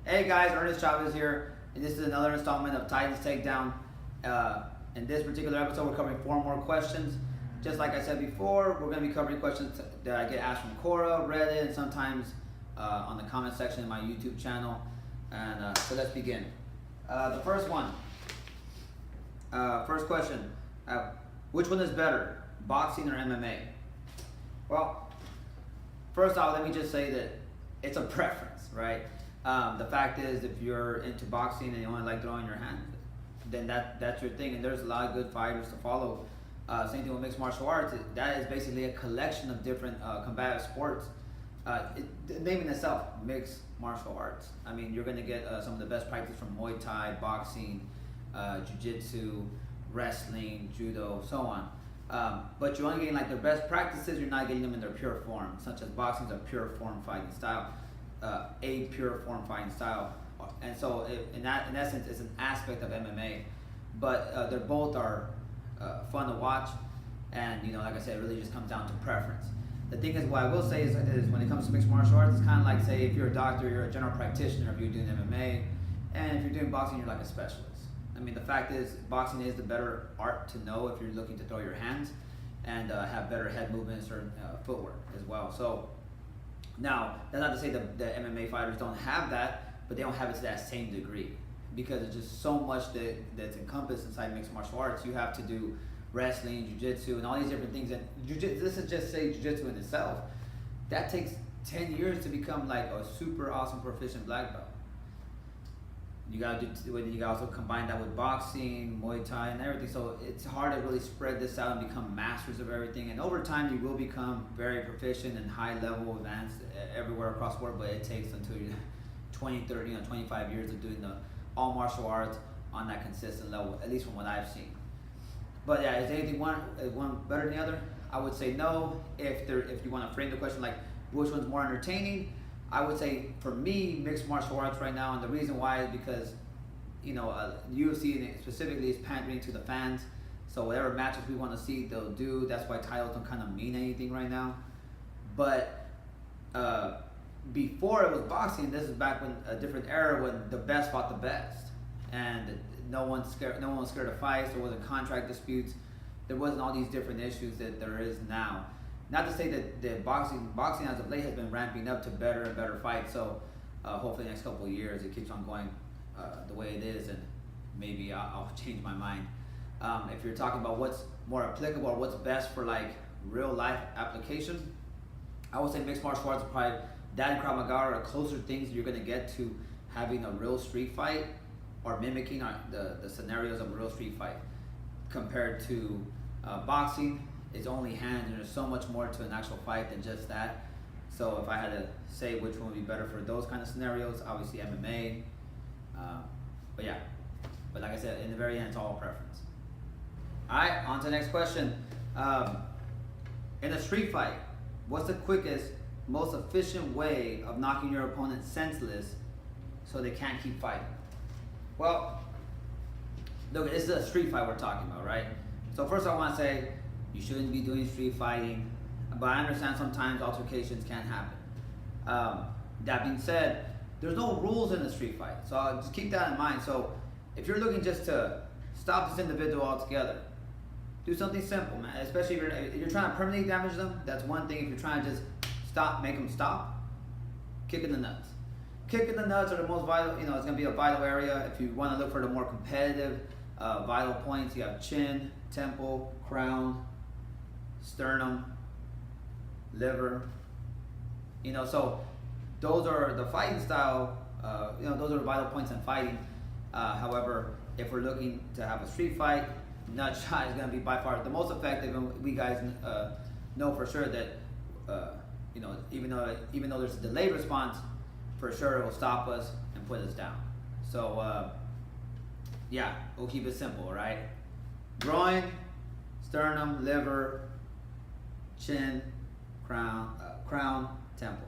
Hey guys, Ernest Chavez here, and this is another installment of Takedown. In this particular episode, we're covering 4 more questions. Just like I said before, we're going to be covering questions that I get asked from Quora, Reddit, and sometimes on the comment section in my YouTube channel. And so let's begin. The first one, first question, which one is better, boxing or MMA? Well, first off, let me just say that it's a preference, right? The fact is, if you're into boxing and you only like throwing your hands, then that's your thing, and there's a lot of good fighters to follow. Same thing with mixed martial arts. That is basically a collection of different combative sports. The name in itself, mixed martial arts. I mean, you're going to get some of the best practice from Muay Thai, boxing, jiu-jitsu, wrestling, judo, so on. But you're only getting like their best practices. You're not getting them in their pure form, such as boxing is a pure form fighting style. A pure form fighting style, and so in essence it's an aspect of MMA, but they both are fun to watch, and like I said, it really just comes down to preference. The thing is, what I will say is when it comes to mixed martial arts, it's kind of like, say, if you're a doctor, you're a general practitioner, if you're doing MMA, and if you're doing boxing, you're like a specialist. I mean, the fact is, boxing is the better art to know if you're looking to throw your hands and have better head movements or footwork as well. So now, that's not to say the MMA fighters don't have that, but they don't have it to that same degree, because it's just so much that's encompassed inside mixed martial arts. You have to do wrestling, jiu-jitsu, and all these different things. And this is just, say, jiu-jitsu in itself. That takes 10 years to become like a super awesome proficient black belt. You gotta you gotta also combine that with boxing, Muay Thai, and everything. So it's hard to really spread this out and become masters of everything. And over time, you will become very proficient and high level, advanced everywhere across the board. But it takes until you're 20, 30, 25 years of doing all martial arts on that consistent level, at least from what I've seen. But yeah, is anything one better than the other? I would say no. If you want to frame the question like which one's more entertaining, I would say, for me, mixed martial arts right now, and the reason why is because, UFC specifically is pandering to the fans. So whatever matches we want to see, they'll do. That's why titles don't kind of mean anything right now. But before it was boxing, this is back when a different era when the best fought the best, and no one was scared of fights. There wasn't contract disputes. There wasn't all these different issues that there is now. Not to say that boxing as of late has been ramping up to better and better fights. So hopefully the next couple of years it keeps on going the way it is, and maybe I'll change my mind. If you're talking about what's more applicable or what's best for like real life application, I would say mixed martial arts are probably, that and Krav Maga are closer things you're going to get to having a real street fight or mimicking the scenarios of a real street fight, compared to boxing. It's only hands, and there's so much more to an actual fight than just that. So if I had to say which one would be better for those kind of scenarios, obviously MMA. But yeah, but like I said, in the very end, it's all preference. All right, on to the next question. In a street fight, what's the quickest, most efficient way of knocking your opponent senseless so they can't keep fighting? Well, look, this is a street fight we're talking about, right? So first I want to say, you shouldn't be doing street fighting, but I understand sometimes altercations can happen. That being said, there's no rules in a street fight, so I'll just keep that in mind. So if you're looking just to stop this individual altogether, do something simple, man. Especially if you're trying to permanently damage them, that's one thing. If you're trying to just make them stop, kick in the nuts. Kick in the nuts are the most vital, it's going to be a vital area. If you want to look for the more competitive, vital points, you have chin, temple, crown, sternum, liver, so those are the fighting style, those are the vital points in fighting. However, if we're looking to have a street fight, nut shot is going to be by far the most effective, and we guys know for sure that, even though there's a delayed response, for sure it will stop us and put us down. So, yeah, we'll keep it simple, all right? Groin, sternum, liver, chin, crown, temple.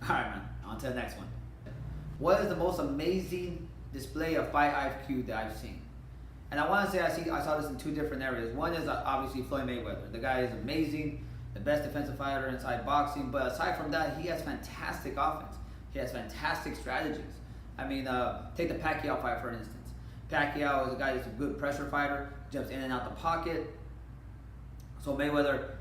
All right, man, on to the next one. What is the most amazing display of fight IQ that I've seen? And I want to say I saw this in 2 different areas. One is obviously Floyd Mayweather. The guy is amazing. the best defensive fighter inside boxing. But aside from that, he has fantastic offense. He has fantastic strategies. I mean, take the Pacquiao fight for instance. Pacquiao is a guy that's a good pressure fighter, jumps in and out the pocket. So Mayweather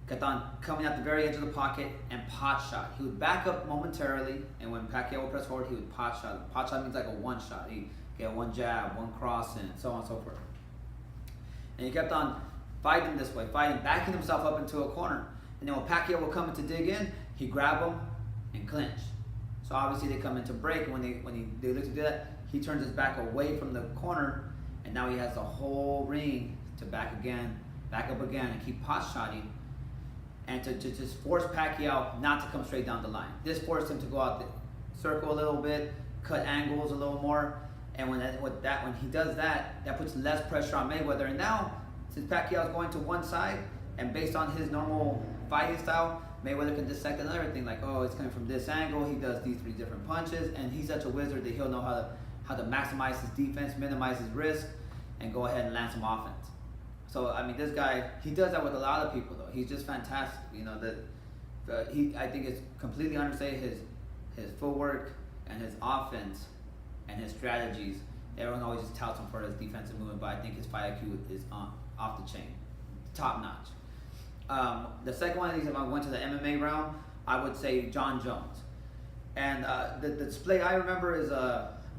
kept on coming at the very edge of the pocket and pot shot. He would back up momentarily, and when Pacquiao would press forward, he would pot shot. Pot shot means like a one shot. He get one jab, one cross, and so on and so forth. And he kept on fighting this way, backing himself up into a corner. And then when Pacquiao would come in to dig in, he'd grab him and clinch. So obviously they come into break. When they look to do that, he turns his back away from the corner, and now he has the whole ring to back up again, and keep pot shotting, and to just force Pacquiao not to come straight down the line. This forced him to go out the circle a little bit, cut angles a little more, and when he does that, that puts less pressure on Mayweather. And now, since Pacquiao is going to one side, and based on his normal fighting style, Mayweather can dissect another thing, like, oh, it's coming from this angle, he does these 3 different punches, and he's such a wizard that he'll know how to maximize his defense, minimize his risk, and go ahead and land some offense. So, I mean, this guy, he does that with a lot of people, though. He's just fantastic. You know, I think it's completely understated, his footwork and his offense and his strategies. Everyone always just touts him for his defensive movement, but I think his fight IQ is off the chain, top notch. The second one of these, if I went to the MMA realm, I would say John Jones. And the display I remember is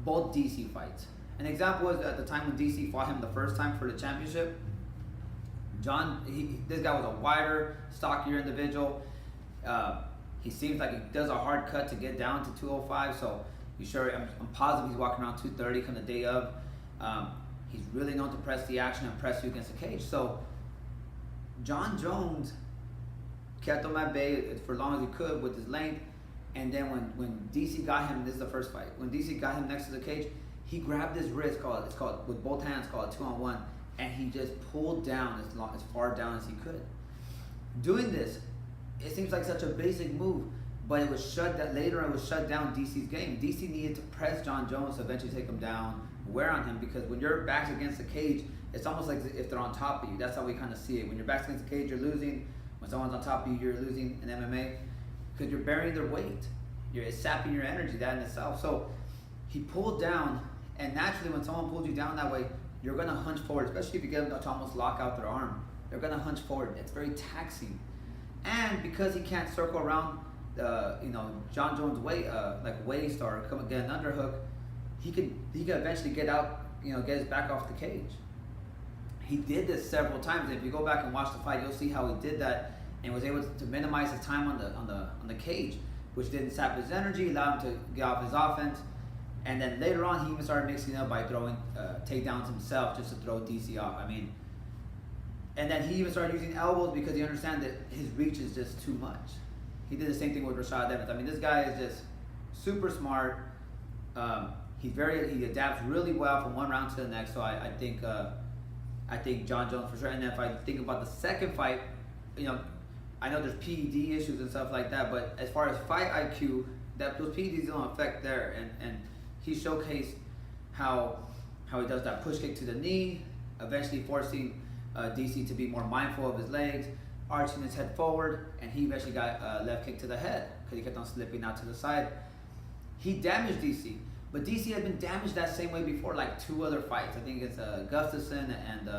both DC fights. An example was at the time when DC fought him the first time for the championship. This guy was a wider, stockier individual. He seems like he does a hard cut to get down to 205. So I'm positive he's walking around 230 come the day of. He's really known to press the action and press you against the cage. So John Jones kept him at bay for as long as he could with his length. And then when DC got him, this is the first fight. When DC got him next to the cage, he grabbed his wrist, it's called with both hands, called a 2-on-1, and he just pulled down as far down as he could. Doing this, it seems like such a basic move, but it was shut down DC's game. DC needed to press John Jones to eventually take him down, wear on him, because when your back's against the cage, it's almost like if they're on top of you. That's how we kind of see it. When your back's against the cage, you're losing. When someone's on top of you, you're losing in MMA, because you're burying their weight. You're sapping your energy, that in itself. So he pulled down, and naturally when someone pulls you down that way, you're going to hunch forward, especially if you get them to almost lock out their arm. They're going to hunch forward. It's very taxing. And because he can't circle around John Jones' waist or come get an underhook, he could eventually get out, get his back off the cage. He did this several times. If you go back and watch the fight, you'll see how he did that and was able to minimize his time on the cage, which didn't sap his energy, allowed him to get off his offense. And then later on, he even started mixing it up by throwing takedowns himself just to throw DC off. I mean, and then he even started using elbows because he understands that his reach is just too much. He did the same thing with Rashad Evans. I mean, this guy is just super smart. He adapts really well from one round to the next. So I think John Jones for sure. And then if I think about the second fight, I know there's PED issues and stuff like that, but as far as fight IQ, those PEDs don't affect there. And he showcased how he does that push kick to the knee, eventually forcing DC to be more mindful of his legs, arching his head forward, and he eventually got a left kick to the head because he kept on slipping out to the side. He damaged DC, but DC had been damaged that same way before, like 2 other fights. I think it's Gustafsson and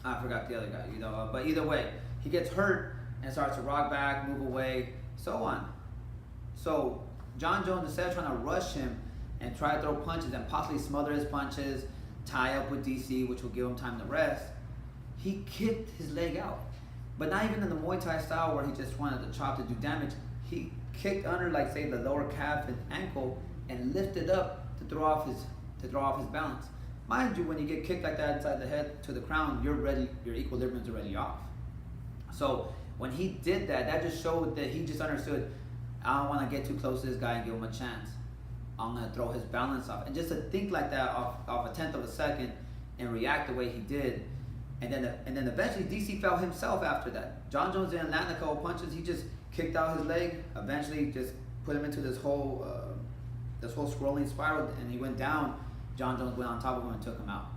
I forgot the other guy, but either way, he gets hurt and starts to rock back, move away, so on. So John Jones, instead of trying to rush him and try to throw punches and possibly smother his punches, tie up with DC, which will give him time to rest, he kicked his leg out. But not even in the Muay Thai style where he just wanted the chop to do damage. He kicked under, like, say, the lower calf and ankle and lifted up to throw off his balance. Mind you, when you get kicked like that inside the head to the crown, your equilibrium's already off. So when he did that, that just showed that he just understood, I don't want to get too close to this guy and give him a chance. I'm going to throw his balance off. And just to think like that off a tenth of a second and react the way he did. And then eventually DC fell himself after that. John Jones didn't land a couple punches. He just kicked out his leg, eventually just put him into this whole scrolling spiral, and he went down. John Jones went on top of him and took him out.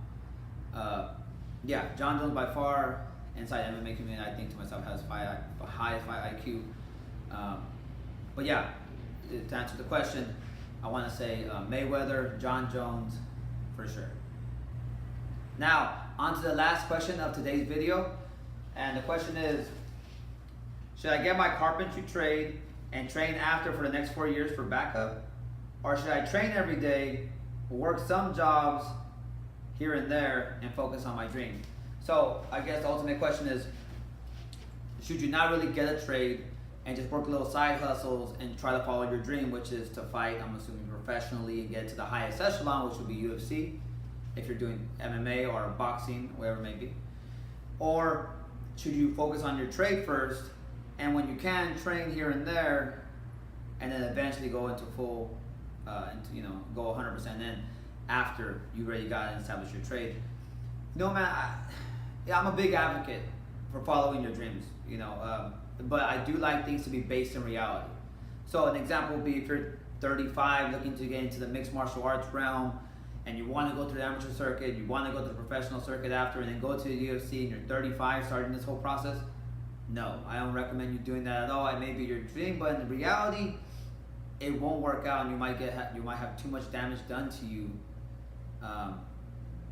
John Jones by far inside the MMA community, I think to myself, has a high fight IQ. But yeah, to answer the question, I want to say Mayweather, John Jones, for sure. Now, on to the last question of today's video. And the question is, should I get my carpentry trade and train after for the next 4 years for backup? Or should I train every day, work some jobs here and there, and focus on my dream? So I guess the ultimate question is, should you not really get a trade and just work little side hustles and try to follow your dream, which is to fight, I'm assuming, professionally and get to the highest echelon, which would be UFC, if you're doing MMA or boxing, whatever it may be? Or should you focus on your trade first, and when you can, train here and there, and then eventually go into full, go 100% in after you already got and established your trade? No, man, I'm a big advocate for following your dreams, but I do like things to be based in reality. So an example would be if you're 35 looking to get into the mixed martial arts realm, and you want to go to the amateur circuit, you want to go to the professional circuit after, and then go to the UFC, and you're 35 starting this whole process. No, I don't recommend you doing that at all. It may be your dream, but in reality, it won't work out, and you might have too much damage done to you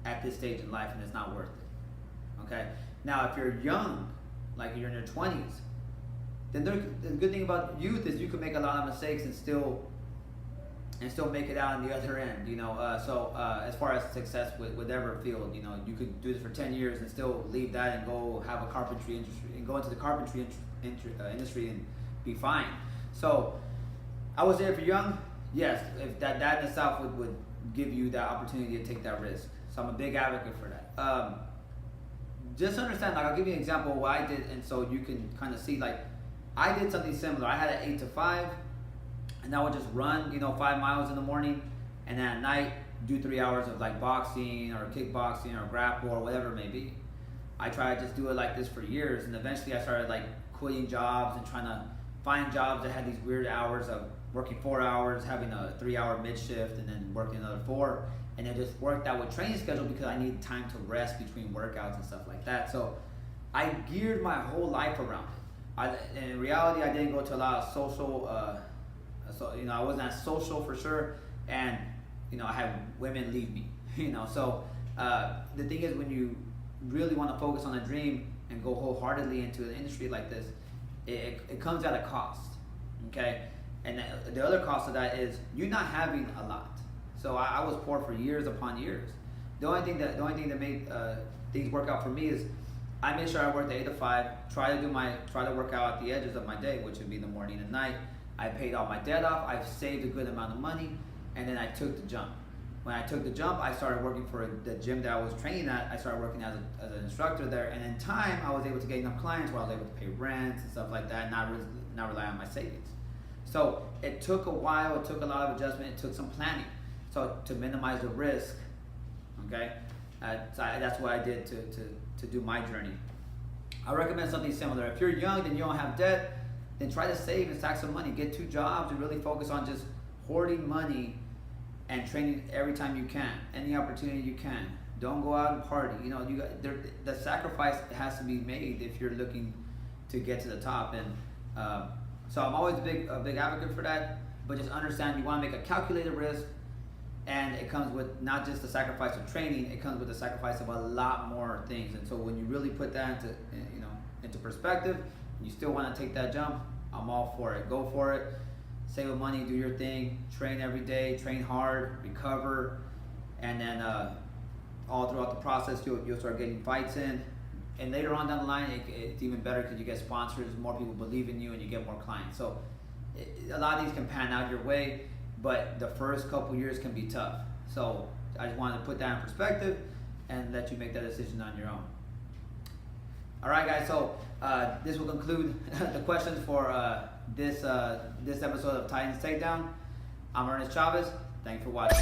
at this stage in life, and it's not worth it. Okay. Now, if you're young, like you're in your 20s, then the good thing about youth is you can make a lot of mistakes and still make it out on the other end. So as far as success with whatever field, you could do this for 10 years and still leave that and go have a carpentry industry and go into the carpentry industry and be fine. So I would say if you're young, yes, if that in itself would give you that opportunity to take that risk. So I'm a big advocate for that. Just understand, like, I'll give you an example of what I did, and so you can kind of see, like, I did something similar. I had an 8 to 5, and I would just run, 5 miles in the morning, and then at night do 3 hours of like boxing or kickboxing or grapple or whatever it may be. I tried to just do it like this for years, and eventually I started like quitting jobs and trying to find jobs that had these weird hours of working 4 hours, having a 3-hour mid shift, and then working another 4. And it just worked out with training schedule because I needed time to rest between workouts and stuff like that. So I geared my whole life around it. In reality, I didn't go to a lot of social, I wasn't as social for sure. And, I had women leave me, So the thing is, when you really want to focus on a dream and go wholeheartedly into an industry like this, it comes at a cost, okay? And the other cost of that is you not having a lot. So I was poor for years upon years. The only thing that made things work out for me is I made sure I worked 8 to 5, try to work out at the edges of my day, which would be the morning and night. I paid all my debt off, I saved a good amount of money, and then I took the jump. When I took the jump, I started working for the gym that I was training at. I started working as an instructor there, and in time, I was able to get enough clients where I was able to pay rent and stuff like that, and not rely on my savings. So it took a while, it took a lot of adjustment, it took some planning. So to minimize the risk, okay, that's what I did to do my journey. I recommend something similar. If you're young and you don't have debt, then try to save and stack some money. Get 2 jobs and really focus on just hoarding money and training every time you can, any opportunity you can. Don't go out and party. The sacrifice has to be made if you're looking to get to the top. And so I'm always a big advocate for that. But just understand, you want to make a calculated risk. And it comes with not just the sacrifice of training, it comes with the sacrifice of a lot more things. And so when you really put that into perspective, and you still want to take that jump, I'm all for it. Go for it. Save money, do your thing, train every day, train hard, recover, and then all throughout the process, you'll start getting fights in. And later on down the line, it's even better because you get sponsors, more people believe in you, and you get more clients. So a lot of these can pan out your way, but the first couple years can be tough. So I just wanted to put that in perspective and let you make that decision on your own. All right, guys, so this will conclude the questions for this episode of Titans Takedown. I'm Ernest Chavez. Thanks for watching.